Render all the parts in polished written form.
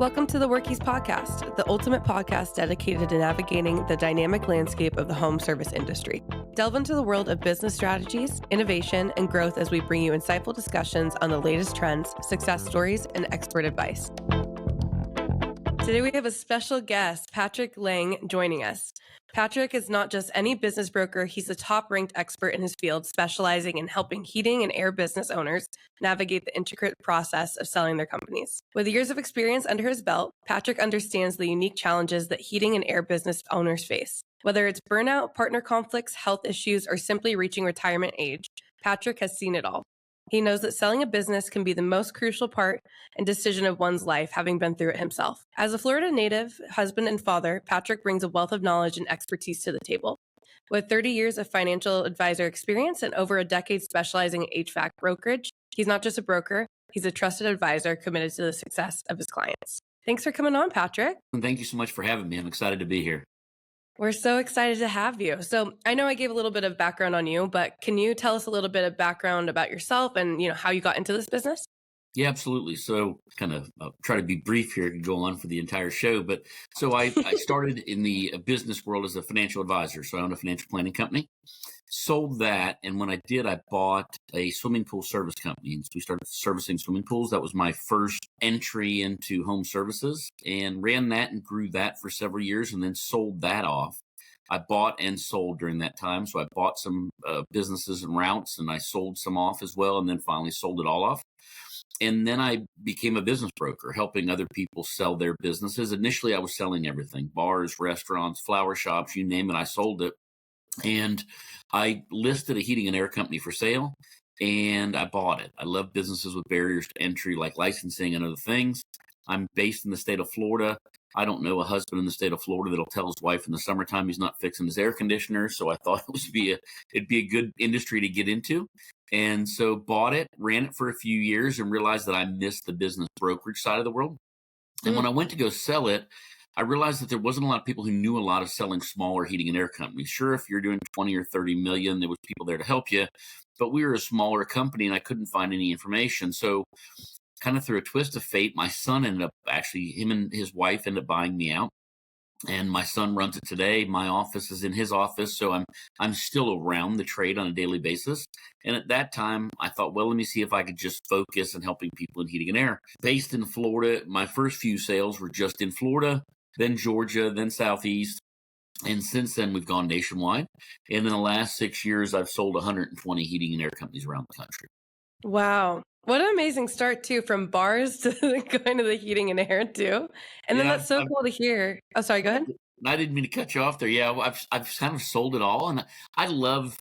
Welcome to the Workies Podcast, the ultimate podcast dedicated to navigating the dynamic landscape of the home service industry. Delve into the world of business strategies, innovation, and growth as we bring you insightful discussions on the latest trends, success stories, and expert advice. Today we have a special guest, Patrick Lang, joining us. Patrick is not just any business broker, he's a top-ranked expert in his field, specializing in helping heating and air business owners navigate the intricate process of selling their companies. With years of experience under his belt, Patrick understands the unique challenges that heating and air business owners face. Whether it's burnout, partner conflicts, health issues, or simply reaching retirement age, Patrick has seen it all. He knows that selling a business can be the most crucial part and decision of one's life, having been through it himself. As a Florida native, husband, and father, Patrick brings a wealth of knowledge and expertise to the table. With 30 years of financial advisor experience and over a decade specializing in HVAC brokerage, he's not just a broker, he's a trusted advisor committed to the success of his clients. Thanks for coming on, Patrick. And thank you so much for having me. I'm excited to be here. We're so excited to have you. So I know I gave a little bit of background on you, but can you tell us a little bit of background about yourself and how you got into this business? Yeah, absolutely. So kind of try to be brief here and go on for the entire show. But so I started in the business world as a financial advisor. So I own a financial planning company, sold that. And when I did, I bought a swimming pool service company. And so we started servicing swimming pools. That was my first entry into home services, and ran that and grew that for several years and then sold that off. I bought and sold during that time. So I bought some businesses and routes, and I sold some off as well, and then finally sold it all off. And then I became a business broker, helping other people sell their businesses. Initially, I was selling everything: bars, restaurants, flower shops, you name it, I sold it. And I listed a heating and air company for sale, and I bought it. I love businesses with barriers to entry like licensing and other things. I'm based in the state of Florida. I don't know a husband in the state of Florida that'll tell his wife in the summertime he's not fixing his air conditioner. So I thought it'd be a good industry to get into. And so bought it, ran it for a few years, and realized that I missed the business brokerage side of the world. And when I went to go sell it, I realized that there wasn't a lot of people who knew a lot of selling smaller heating and air companies. Sure, if you're doing 20 or 30 million, there was people there to help you, but we were a smaller company and I couldn't find any information. So kind of through a twist of fate, my son ended up him and his wife ended up buying me out. And my son runs it today. My office is in his office. So I'm still around the trade on a daily basis. And at that time, I thought, well, let me see if I could just focus on helping people in heating and air. Based in Florida, my first few sales were just in Florida, then Georgia, then Southeast. And since then, we've gone nationwide. And in the last 6 years, I've sold 120 heating and air companies around the country. Wow. What an amazing start, too, from bars to going to the heating and air, too. And then that's so cool to hear. Oh, sorry, go ahead. I didn't mean to cut you off there. Yeah, I've kind of sold it all. And I love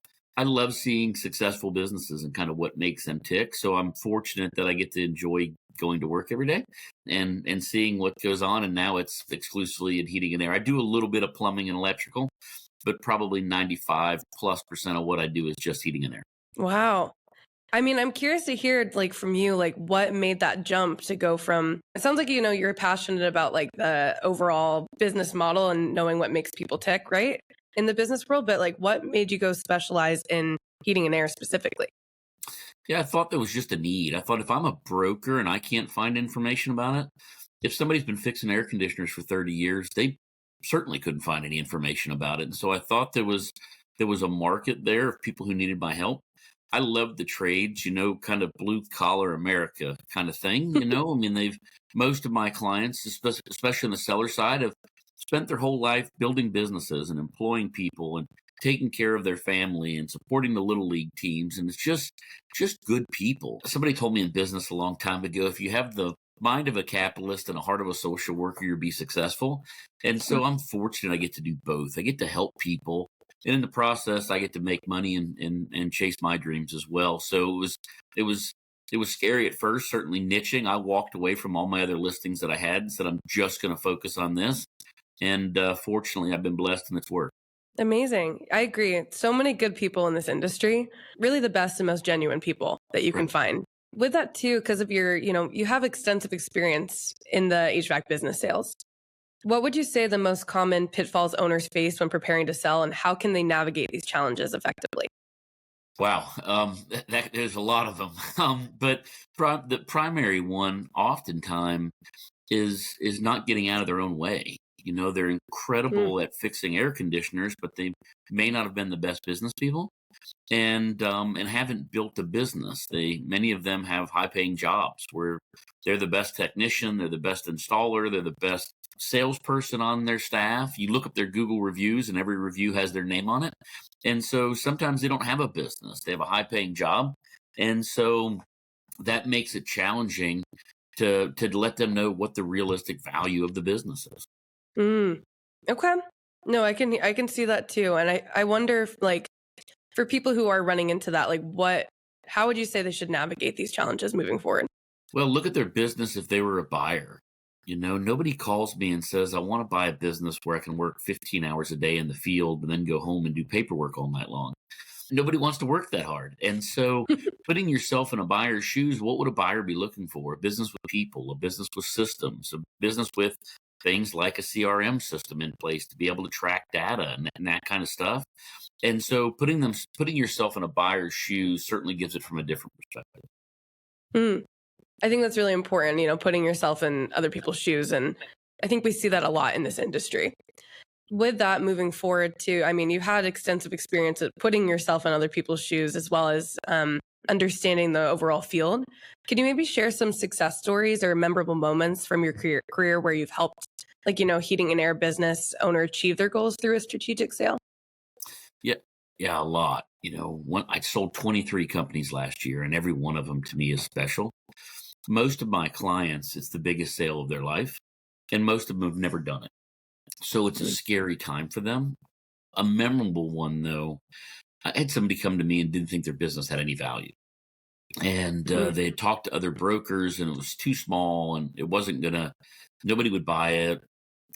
seeing successful businesses and kind of what makes them tick. So I'm fortunate that I get to enjoy going to work every day and seeing what goes on. And now it's exclusively in heating and air. I do a little bit of plumbing and electrical, but probably 95+% of what I do is just heating and air. Wow. I mean, I'm curious to hear from you, what made that jump to go from, it sounds like, you're passionate about the overall business model and knowing what makes people tick, right? In the business world, but what made you go specialize in heating and air specifically? Yeah, I thought there was just a need. I thought if I'm a broker and I can't find information about it, if somebody's been fixing air conditioners for 30 years, they certainly couldn't find any information about it. And so I thought there was a market there of people who needed my help. I love the trades, kind of blue collar America kind of thing. I mean, most of my clients, especially on the seller side, have spent their whole life building businesses and employing people and taking care of their family and supporting the little league teams. And it's just good people. Somebody told me in business a long time ago, if you have the mind of a capitalist and a heart of a social worker, you'll be successful. And so I'm fortunate I get to do both. I get to help people. And in the process, I get to make money and chase my dreams as well. So it was scary at first, certainly niching. I walked away from all my other listings that I had and said, I'm just going to focus on this. And fortunately, I've been blessed and it's worked. Amazing. I agree. So many good people in this industry, really the best and most genuine people that you can find. With that too, because of your, you have extensive experience in the HVAC business sales. What would you say the most common pitfalls owners face when preparing to sell, and how can they navigate these challenges effectively? Wow, there's a lot of them. But the primary one, oftentimes, is not getting out of their own way. They're Mm, incredible at fixing air conditioners, but they may not have been the best business people, and haven't built a business. Many of them have high paying jobs where they're the best technician, they're the best installer, they're the best salesperson on their staff. You look up their Google reviews, and every review has their name on it. And so sometimes they don't have a business; they have a high paying job, and so that makes it challenging to let them know what the realistic value of the business is. mm. Okay. No, I can see that too. And I wonder if, like, for people who are running into that, like, how would you say they should navigate these challenges moving forward? Well, look at their business if they were a buyer. Nobody calls me and says, I want to buy a business where I can work 15 hours a day in the field and then go home and do paperwork all night long. Nobody wants to work that hard. And so putting yourself in a buyer's shoes, what would a buyer be looking for? A business with people, a business with systems, a business with things like a CRM system in place to be able to track data and that kind of stuff. And so putting yourself in a buyer's shoes certainly gives it from a different perspective. Mm. I think that's really important, putting yourself in other people's shoes. And I think we see that a lot in this industry. With that, moving forward too, I mean, you've had extensive experience at putting yourself in other people's shoes, as well as understanding the overall field. Can you maybe share some success stories or memorable moments from your career where you've helped, like, heating and air business owner achieve their goals through a strategic sale? Yeah, yeah, a lot. I sold 23 companies last year, and every one of them to me is special. Most of my clients, it's the biggest sale of their life, and most of them have never done it. So it's a scary time for them. A memorable one, though, I had somebody come to me and didn't think their business had any value. And Mm, they had talked to other brokers, and it was too small, and nobody would buy it.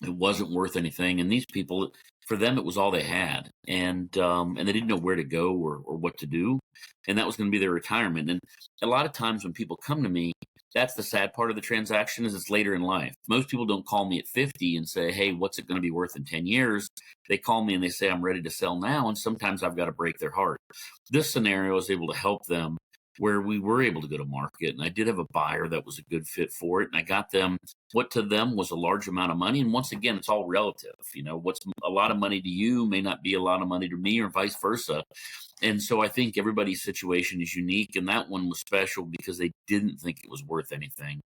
It wasn't worth anything. And these people, for them, it was all they had, and they didn't know where to go or what to do, and that was going to be their retirement. And a lot of times when people come to me, that's the sad part of the transaction is it's later in life. Most people don't call me at 50 and say, "Hey, what's it going to be worth in 10 years?" They call me and they say, "I'm ready to sell now," and sometimes I've got to break their heart. This scenario is able to help them where we were able to go to market. And I did have a buyer that was a good fit for it. And I got them what to them was a large amount of money. And once again, it's all relative. What's a lot of money to you may not be a lot of money to me or vice versa. And so I think everybody's situation is unique. And that one was special because they didn't think it was worth anything.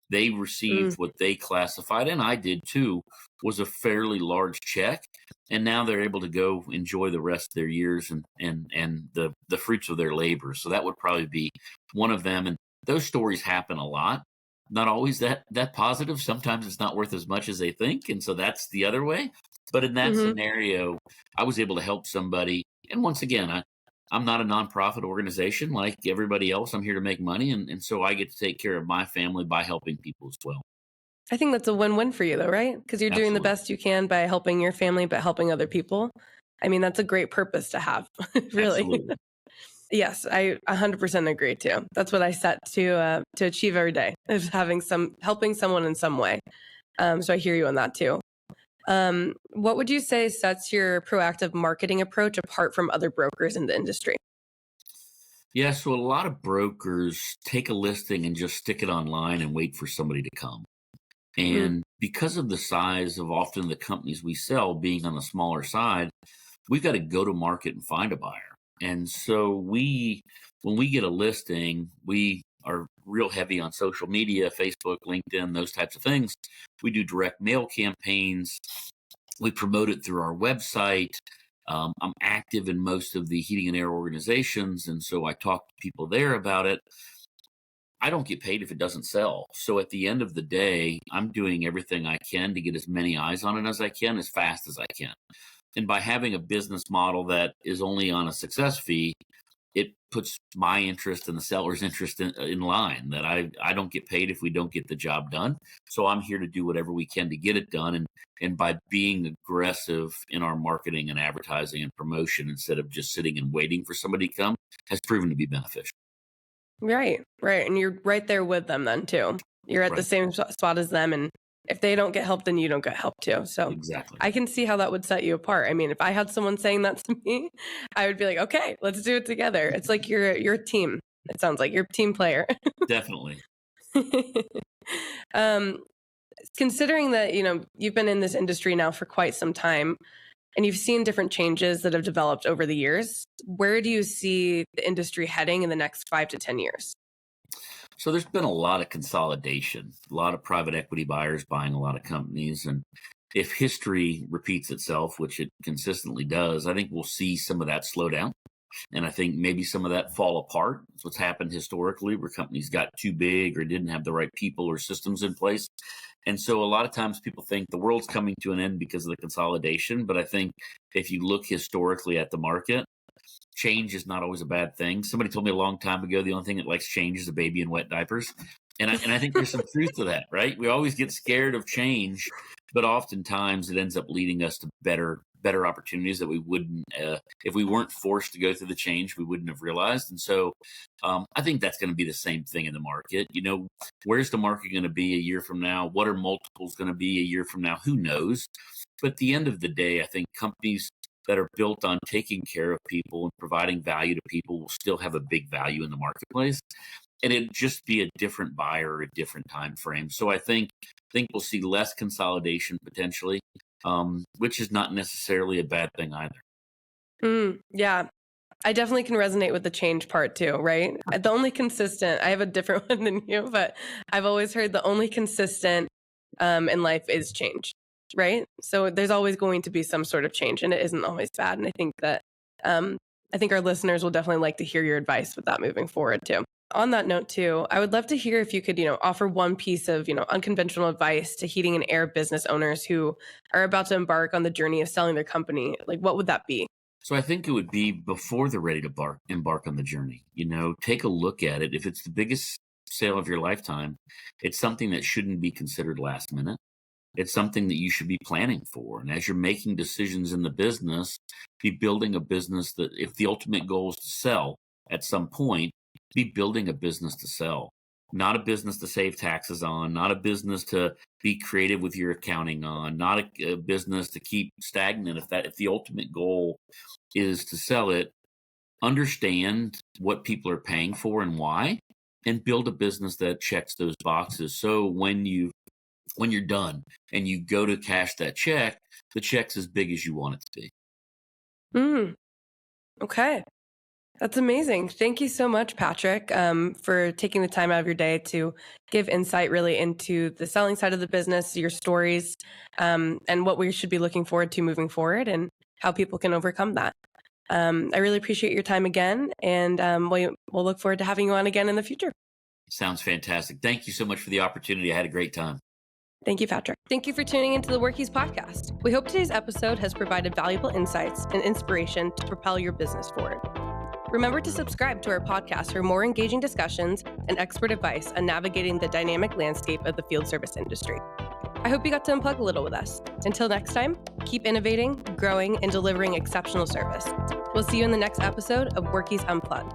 They received mm, what they classified, and I did too, was a fairly large check. And now they're able to go enjoy the rest of their years and the fruits of their labor. So that would probably be one of them. And those stories happen a lot. Not always that positive. Sometimes it's not worth as much as they think. And so that's the other way. But in that hmm scenario, I was able to help somebody. And once again, I'm not a nonprofit organization like everybody else. I'm here to make money. And so I get to take care of my family by helping people as well. I think that's a win-win for you, though, right? Because you're doing the Absolutely. best you can by helping your family, but helping other people. I mean, that's a great purpose to have, really. Absolutely. Yes, I 100% agree too. That's what I set to achieve every day, is helping someone in some way. So I hear you on that too. What would you say sets your proactive marketing approach apart from other brokers in the industry? Yeah. So a lot of brokers take a listing and just stick it online and wait for somebody to come. Mm, And because of the size of often the companies we sell being on the smaller side, we've got to go to market and find a buyer. And so when we get a listing, we are real heavy on social media, Facebook, LinkedIn, those types of things. We do direct mail campaigns. We promote it through our website. I'm active in most of the heating and air organizations. And so I talk to people there about it. I don't get paid if it doesn't sell. So at the end of the day, I'm doing everything I can to get as many eyes on it as I can, as fast as I can. And by having a business model that is only on a success fee, it puts my interest and the seller's interest in line that I don't get paid if we don't get the job done. So I'm here to do whatever we can to get it done. And by being aggressive in our marketing and advertising and promotion instead of just sitting and waiting for somebody to come has proven to be beneficial. right, right. And you're right there with them then too. You're at the Right. same spot as them. And if they don't get help, then you don't get help too. So Exactly. I can see how that would set you apart. I mean, if I had someone saying that to me, I would be like, okay, let's do it together. It's like you're a team. It sounds like you're a team player. Definitely. um, Considering that, you've been in this industry now for quite some time and you've seen different changes that have developed over the years, where do you see the industry heading in the next 5 to 10 years? So there's been a lot of consolidation, a lot of private equity buyers buying a lot of companies. And if history repeats itself, which it consistently does, I think we'll see some of that slow down. And I think maybe some of that fall apart. It's what's happened historically where companies got too big or didn't have the right people or systems in place. And so a lot of times people think the world's coming to an end because of the consolidation. But I think if you look historically at the market, change is not always a bad thing. Somebody told me a long time ago, the only thing that likes change is a baby in wet diapers. And I think there's some truth to that, right? We always get scared of change, but oftentimes it ends up leading us to better opportunities that we wouldn't, if we weren't forced to go through the change, we wouldn't have realized. And so I think that's going to be the same thing in the market. Where's the market going to be a year from now? What are multiples going to be a year from now? Who knows? But at the end of the day, I think companies that are built on taking care of people and providing value to people will still have a big value in the marketplace. And it'd just be a different buyer or a different time frame. So I think we'll see less consolidation potentially, which is not necessarily a bad thing either. Yeah, I definitely can resonate with the change part too, right? The only consistent, I have a different one than you, but I've always heard the only consistent in life is change, right? So there's always going to be some sort of change and it isn't always bad. And I think that our listeners will definitely like to hear your advice with that moving forward too. On that note too, I would love to hear if you could, offer one piece of, unconventional advice to heating and air business owners who are about to embark on the journey of selling their company. Like, what would that be? So I think it would be before they're ready to embark on the journey. Take a look at it. If it's the biggest sale of your lifetime, it's something that shouldn't be considered last minute. It's something that you should be planning for. And as you're making decisions in the business, be building a business that if the ultimate goal is to sell at some point, be building a business to sell, not a business to save taxes on, not a business to be creative with your accounting on, not a business to keep stagnant. If the ultimate goal is to sell it, understand what people are paying for and why, and build a business that checks those boxes. So when you're done and you go to cash that check, the check's as big as you want it to be. Okay. That's amazing. Thank you so much, Patrick, for taking the time out of your day to give insight really into the selling side of the business, your stories, and what we should be looking forward to moving forward and how people can overcome that. I really appreciate your time again, and we'll look forward to having you on again in the future. Sounds fantastic. Thank you so much for the opportunity. I had a great time. Thank you, Patrick. Thank you for tuning into the Workies podcast. We hope today's episode has provided valuable insights and inspiration to propel your business forward. Remember to subscribe to our podcast for more engaging discussions and expert advice on navigating the dynamic landscape of the field service industry. I hope you got to unplug a little with us. Until next time, keep innovating, growing, and delivering exceptional service. We'll see you in the next episode of Workies Unplugged.